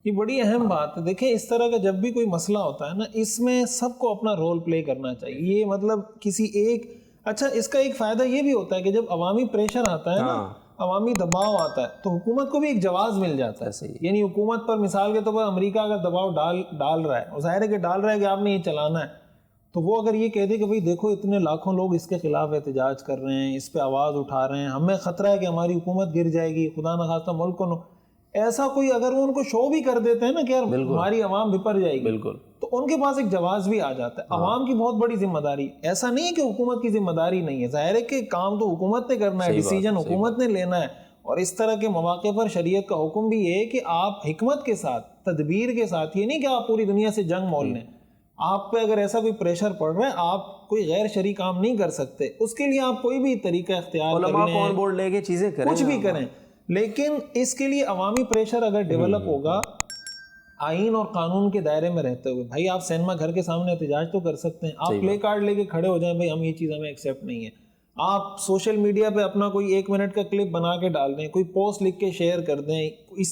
یہ بڑی اہم بات ہے. دیکھیں اس طرح کا جب بھی کوئی مسئلہ ہوتا ہے نا, اس میں سب کو اپنا رول پلے کرنا چاہیے. یہ مطلب کسی ایک, اچھا اس کا ایک فائدہ یہ بھی ہوتا ہے کہ جب عوامی پریشر آتا ہے نا, عوامی دباؤ آتا ہے, تو حکومت کو بھی ایک جواز مل جاتا ہے. یعنی حکومت پر مثال کے طور پر امریکہ اگر دباؤ ڈال رہا ہے, اور ظاہر ہے کہ ڈال رہا ہے کہ آپ نے یہ چلانا ہے, تو وہ اگر یہ کہہ دے کہ بھئی دیکھو اتنے لاکھوں لوگ اس کے خلاف احتجاج کر رہے ہیں, اس پہ آواز اٹھا رہے ہیں, ہمیں خطرہ ہے کہ ہماری حکومت گر جائے گی, خدا نخواستہ ملک کو ایسا کوئی اگر وہ ان کو شو بھی کر دیتے ہیں نا کہ یار ہماری عوام بپر جائے گی, تو ان کے پاس ایک جواز بھی آ جاتا ہے. عوام کی بہت بڑی ذمہ داری, ایسا نہیں ہے کہ حکومت کی ذمہ داری نہیں ہے, ظاہر ہے کہ کام تو حکومت نے کرنا ہے, ڈیسیجن حکومت نے لینا ہے. اور اس طرح کے مواقع پر شریعت کا حکم بھی یہ ہے کہ آپ حکمت کے ساتھ, تدبیر کے ساتھ, یہ نہیں کہ آپ پوری دنیا سے جنگ مول لیں. آپ پہ اگر ایسا کوئی پریشر پڑ رہا ہے, آپ کوئی غیر شرعی کام نہیں کر سکتے, اس کے لیے آپ کوئی بھی طریقہ اختیار کر لیں, آن بورڈ لے کے چیزیں کریں, کچھ بھی کریں. لیکن اس کے لیے عوامی پریشر اگر ڈیولپ ہوگا آئین اور قانون کے دائرے میں رہتے ہوئے, بھائی آپ سینما گھر کے سامنے احتجاج تو کر سکتے ہیں, آپ پلے کارڈ لے کے کھڑے ہو جائیں بھئی ہم یہ چیز ہمیں ایکسیپٹ نہیں ہے. آپ سوشل میڈیا پہ اپنا کوئی 1 منٹ کا کلپ بنا کے ڈال دیں, کوئی پوسٹ لکھ کے شیئر کر دیں,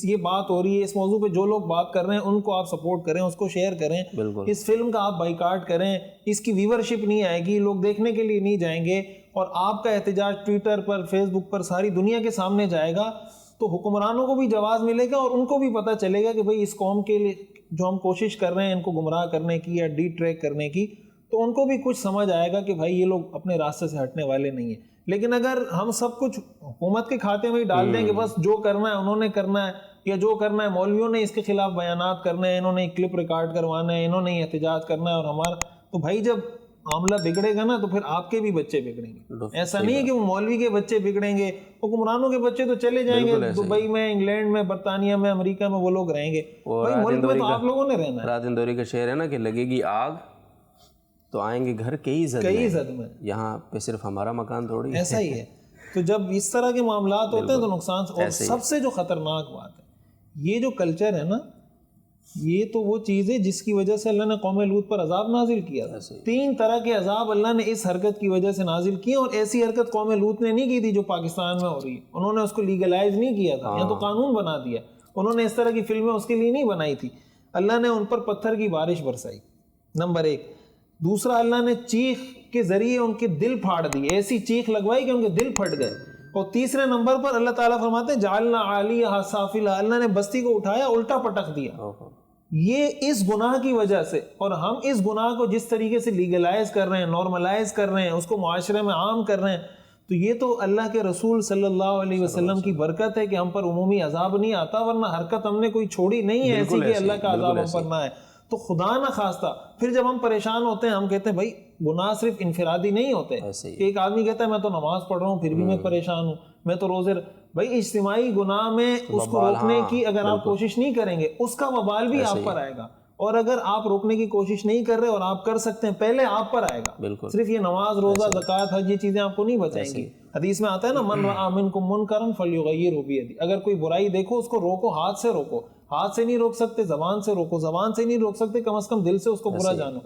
یہ بات ہو رہی ہے اس موضوع پہ, جو لوگ بات کر رہے ہیں ان کو آپ سپورٹ کریں, اس کو شیئر کریں. اس فلم کا آپ بائیکاٹ کریں, اس کی ویورشپ نہیں آئے گی, لوگ دیکھنے کے لیے نہیں جائیں گے, اور آپ کا احتجاج ٹویٹر پر, فیس بک پر ساری دنیا کے سامنے جائے گا, تو حکمرانوں کو بھی جواز ملے گا, اور ان کو بھی پتہ چلے گا کہ بھئی اس قوم کے لیے جو ہم کوشش کر رہے ہیں ان کو گمراہ کرنے کی یا ڈی ٹریک کرنے کی, تو ان کو بھی کچھ سمجھ آئے گا کہ بھائی یہ لوگ اپنے راستے سے ہٹنے والے نہیں ہیں. لیکن اگر ہم سب کچھ حکومت کے کھاتے میں ہی ڈال دیں کہ بس جو کرنا ہے انہوں نے کرنا ہے, یا جو کرنا ہے مولویوں نے اس کے خلاف بیانات کرنے ہیں, انہوں نے کلپ ریکارڈ کروانا ہے, انہوں نے احتجاج کرنا ہے, اور ہمارا, تو بھائی جب معاملہ بگڑے گا نا تو پھر آپ کے بھی بچے بگڑیں گے. ایسا نہیں ہے کہ وہ مولوی کے بچے بگڑیں گے, حکمرانوں کے بچے تو چلے جائیں گے دبئی میں, انگلینڈ میں, برطانیہ میں, امریکہ میں, وہ لوگ رہیں گے. بھائی ملک میں تو آپ لوگوں نے رہنا ہے. رات اندوری کا شعر ہے نا کہ لگے گی آگ تو آئیں گے گھر کئی زد میں, یہاں پہ صرف ہمارا مکان تھوڑی. ایسا ہی ہے. تو جب اس طرح کے معاملات ہوتے ہیں تو نقصان. اور سب سے جو خطرناک بات ہے, یہ جو کلچر ہے نا, یہ تو وہ چیز ہے جس کی وجہ سے اللہ نے قوم لوط پر عذاب نازل کیا تھا. 3 طرح کے عذاب اللہ نے اس حرکت کی وجہ سے نازل کیے, اور ایسی حرکت قوم لوط نے نہیں کی تھی جو پاکستان میں ہو رہی ہے. انہوں نے اس کو لیگلائز نہیں کیا تھا, یا تو قانون بنا دیا. انہوں نے اس طرح کی فلمیں اس کے لیے نہیں بنائی تھی. اللہ نے ان پر پتھر کی بارش برسائی, نمبر 1. دوسرا, اللہ نے چیخ کے ذریعے ان کے دل پھاڑ دی, ایسی چیخ لگوائی کہ ان کے دل پھٹ گئے. اور تیسرے نمبر پر اللہ تعالیٰ فرماتے ہیں جعلنا عالیہا سافلہا, اللہ نے بستی کو اٹھایا الٹا پٹک دیا. یہ اس گناہ کی وجہ سے, اور ہم اس گناہ کو جس طریقے سے لیگلائز کر رہے ہیں, نارملائز کر رہے ہیں, اس کو معاشرے میں عام کر رہے ہیں, تو یہ تو اللہ کے رسول صلی اللہ علیہ وسلم کی برکت ہے کہ ہم پر عمومی عذاب نہیں آتا, ورنہ حرکت ہم نے کوئی چھوڑی نہیں ہے ایسی کہ اللہ کا عذاب ہم پر نہ ہے. تو خدا نہ خواستہ پھر جب ہم پریشان ہوتے ہیں, ہم کہتے ہیں بھائی گناہ صرف انفرادی نہیں ہوتے. ایک آدمی کہتا ہے میں تو نماز پڑھ رہا ہوں پھر بھی میں پریشان ہوں, میں تو روزے, بھائی اجتماعی گناہ میں اس کو روکنے کی اگر آپ کوشش نہیں کریں گے, اس کا وبال بھی آپ پر آئے گا. اور اگر آپ روکنے کی کوشش نہیں کر رہے اور آپ کر سکتے ہیں, پہلے آپ پر آئے گا. صرف یہ نماز, روزہ, زکوٰۃ, حج, یہ چیزیں آپ کو نہیں بچائیں گی. حدیث میں آتا ہے نا من رأى منکم منکرا فلیغیرہ بیدہ, اگر کوئی برائی دیکھو اس کو روکو, ہاتھ سے روکو. ہاتھ سے نہیں روک سکتے, زبان سے روکو. زبان سے نہیں روک سکتے, کم از کم دل سے اس کو برا جانو.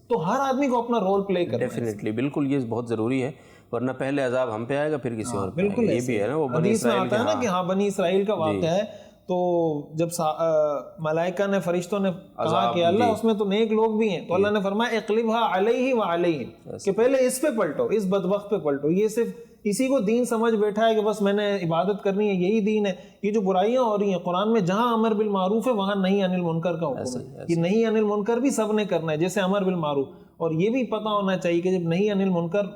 تو ہر آدمی کو اپنا رول پلے کرنا ہے. ڈیفینیٹلی, بالکل, یہ بہت ضروری ہے, ورنہ پہلے عذاب ہم پہ آئے گا پھر کسی اور پہ. بالکل یہ بھی ہے نا, وہ بنی حدیث میں اسرائیل آتا ہے نا کہ ہاں بنی اسرائیل کا واقعہ ہے. تو جب ملائکہ نے, فرشتوں نے کہا کہ اللہ اس میں تو نیک لوگ بھی ہیں, تو اللہ نے فرمایا اقلبھا علیہ وعلیہم, کہ پہلے اس پہ پلٹو, اس بدبخت پہ پلٹو. یہ صرف اسی کو دین سمجھ بیٹھا ہے کہ بس میں نے عبادت کرنی ہے, یہی دین ہے. یہ جو برائیاں ہو رہی ہیں قرآن میں, جہاں امر بالمعروف ہے وہاں نہی عن المنکر کا حکم ہے. یہ نہی عن المنکر بھی سب نے کرنا ہے جیسے امر بالمعروف. اور یہ بھی پتہ ہونا چاہیے کہ جب نہی عن المنکر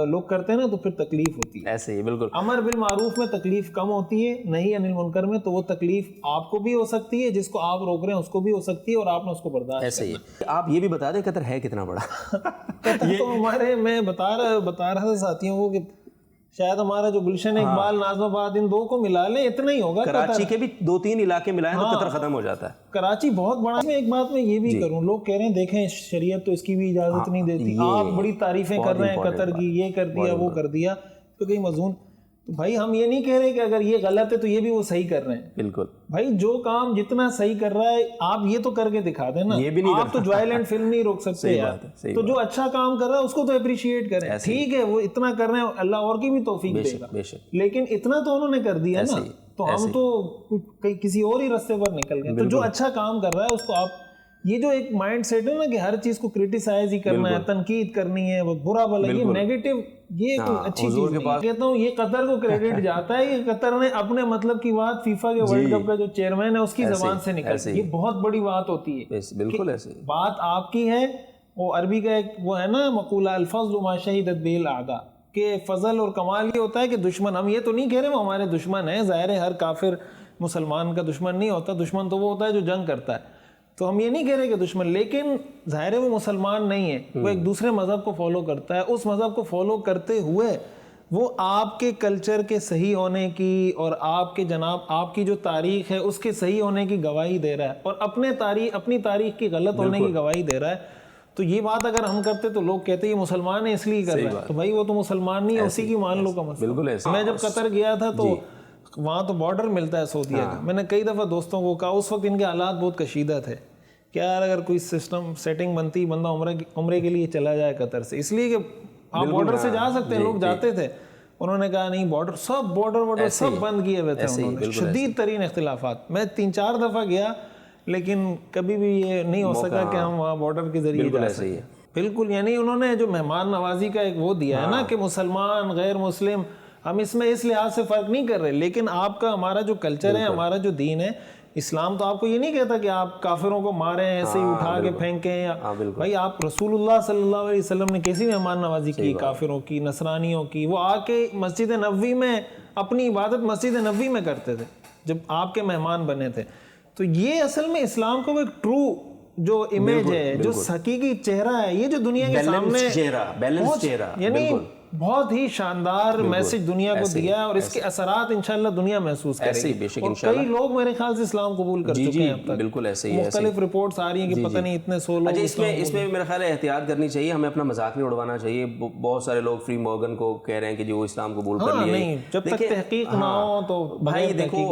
لوگ کرتے ہیں نا تو پھر تکلیف ہوتی ہے. ایسے ہی بالکل. امر بالمعروف میں تکلیف کم ہوتی ہے, نہی عن المنکر میں تو وہ تکلیف آپ کو بھی ہو سکتی ہے, جس کو آپ روک رہے ہیں اس کو بھی ہو سکتی ہے, اور آپ نے اس کو برداشت کرنا. ایسے ہی. آپ یہ بھی بتا دیں قطر ہے کتنا بڑا؟ قطر تو ہمارے, میں بتا رہا تھا ساتھیوں کو کہ شاید ہمارا جو گلشن اقبال, نازم آباد, ان 2 کو ملا لیں اتنا ہی ہوگا. کراچی کے بھی 2-3 علاقے ملائیں تو قطر ختم ہو جاتا ہے. کراچی بہت بڑا. میں ایک بات میں یہ بھی کروں, لوگ کہہ رہے ہیں دیکھیں شریعت تو اس کی بھی اجازت نہیں دیتی, آپ بڑی تعریفیں کر رہے ہیں قطر کی, یہ کر دیا وہ کر دیا, تو کہیں مضمون. تو بھائی ہم یہ نہیں کہہ رہے کہ اگر یہ غلط ہے تو یہ بھی وہ صحیح کر رہے ہیں. بالکل بھائی جو کام جتنا صحیح کر رہا ہے آپ یہ تو کر کے دکھا دیں نا. آپ تو جوائے لینڈ فلم نہیں روک سکتے یار, تو جو اچھا کام کر رہا ہے اس کو تو اپریشیٹ کریں. ٹھیک ہے وہ اتنا کر رہے ہیں, اللہ اور کی بھی توفیق دے گا, لیکن اتنا تو انہوں نے کر دیا نا. تو ہم تو کسی اور ہی راستے پر نکل گئے. تو جو اچھا کام کر رہا ہے اس کو آپ, یہ جو ایک مائنڈ سیٹ ہے نا کہ ہر چیز کو کرٹیسائز ہی کرنا ہے, تنقید کرنی ہے, برا بھلا, یہ نیگیٹو, یہ کوئی اچھی چیز نہیں. کہتا ہوں یہ قطر کو کریڈٹ جاتا ہے, یہ قطر نے اپنے مطلب کی بات فیفا کے ورلڈ کپ کا جو چیئرمین ہے اس کی زبان سے نکل, یہ بہت بڑی بات ہوتی ہے. بالکل ایسے بات آپ کی ہے. وہ عربی کا ایک وہ ہے نا مقولہ, الفضل ما شہدت به الاعداء, کہ فضل اور کمال یہ ہوتا ہے کہ دشمن, ہم یہ تو نہیں کہہ رہے وہ ہمارے دشمن ہیں, ظاہر ہے ہر کافر مسلمان کا دشمن نہیں ہوتا, دشمن تو وہ ہوتا ہے جو جنگ کرتا ہے, تو ہم یہ نہیں کہہ رہے کہ دشمن, لیکن ظاہر ہے وہ مسلمان نہیں ہے, وہ ایک دوسرے مذہب کو فالو کرتا ہے. اس مذہب کو فالو کرتے ہوئے وہ آپ کے کلچر کے صحیح ہونے کی اور آپ کے جناب آپ کی جو تاریخ ہے اس کے صحیح ہونے کی گواہی دے رہا ہے, اور اپنی تاریخ کی غلط ہونے کی گواہی دے رہا ہے. تو یہ بات اگر ہم کرتے تو لوگ کہتے یہ مسلمان ہے اس لیے کر رہا ہے, تو بھائی وہ تو مسلمان نہیں ہے, اسی کی مان لو کا مسئلہ. میں جب قطر گیا تھا تو وہاں تو بارڈر ملتا ہے سعودیہ کا, میں نے کئی دفعہ دوستوں کو کہا, اس وقت ان کے حالات بہت کشیدہ تھے کہ یار اگر کوئی سسٹم سیٹنگ بنتی, بندہ عمرے کے لیے چلا جائے قطر سے, اس لیے کہ آپ بارڈر سے جا سکتے ہیں, لوگ جاتے تھے. انہوں نے کہا نہیں, بارڈر سب بند کیے ہوئے تھے انہوں نے, شدید ترین اختلافات. میں 3-4 دفعہ گیا لیکن کبھی بھی یہ نہیں ہو سکا کہ ہم وہاں بارڈر کے ذریعے جا سکیں. بالکل, یعنی انہوں نے جو مہمان نوازی کا ایک وہ دیا ہے نا کہ مسلمان غیر مسلم, ہم اس میں اس لحاظ سے فرق نہیں کر رہے, لیکن آپ کا ہمارا جو کلچر ہے, ہمارا جو دین ہے, اسلام تو آپ کو یہ نہیں کہتا کہ آپ کافروں کو ماریں, ایسے ہی اٹھا کے پھینکیں. بھائی آپ رسول اللہ صلی اللہ علیہ وسلم نے کیسی مہمان نوازی کی کافروں کی, نصرانیوں کی. وہ آ کے مسجد نبوی میں اپنی عبادت مسجد نبوی میں کرتے تھے جب آپ کے مہمان بنے تھے. تو یہ اصل میں اسلام کو ایک ٹرو جو امیج ہے, جو حقیقی چہرہ ہے, یہ جو دنیا کے سامنے, یعنی بہت ہی شاندار میسج دنیا کو دیا ہے, اور اس کے اثرات انشاءاللہ دنیا محسوس کرے گی. اور کئی لوگ میرے خیال سے اسلام قبول کر چکے ہیں اب تک. بالکل ایسے ہی مختلف رپورٹس آ رہی ہیں کہ پتہ نہیں اتنے 100 لوگ. اس میں میرا خیال ہے احتیاط کرنی چاہیے, ہمیں اپنا مذاق نہیں اڑوانا چاہیے. بہت سارے لوگ فری مورگن کو کہہ رہے ہیں کہ جو اسلام قبول کر لیا, جب تک تحقیق نہ ہو تو بھائی دیکھو